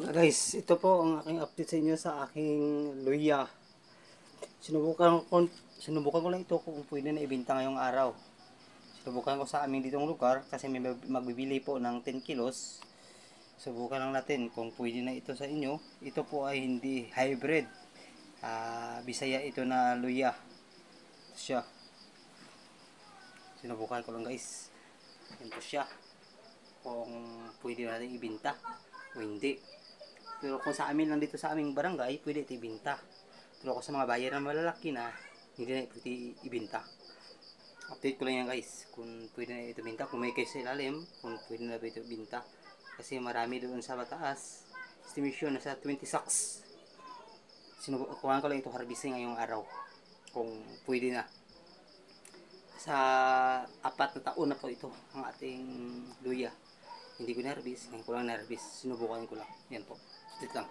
Mga guys, ito po ang aking update sa inyo sa aking luya. Sinubukan ko lang ito kung pwede na ibenta ngayong araw. Sinubukan ko sa amin ditong lugar kasi may magbibili po ng 10 kilos. Subukan lang natin kung pwede na ito sa inyo. Ito po ay hindi hybrid. Bisaya ito na luya. Ito siya. Sinubukan ko lang guys. Ito siya. Kung pwede natin ibenta o hindi. Pero kung sa amin lang dito sa aming barangay, pwede ito ibenta. Pero kung sa mga bayan na malalaki na, hindi na pwede ibenta. Update ko lang yan guys, kung pwede na ito ibenta. Kung may kayo sa ilalim, kung pwede na ito ibenta. Kasi marami doon sa mataas. Estimation na sa 20 sacks. Sinubukan ko lang ito harvesting ngayong araw. Kung pwede na. Sa 4 na taon na po ito ang ating luya. Hindi ko na-harvest, ngayon ko lang na-harvest. Sinubukan ko lang. Yan po. Update lang.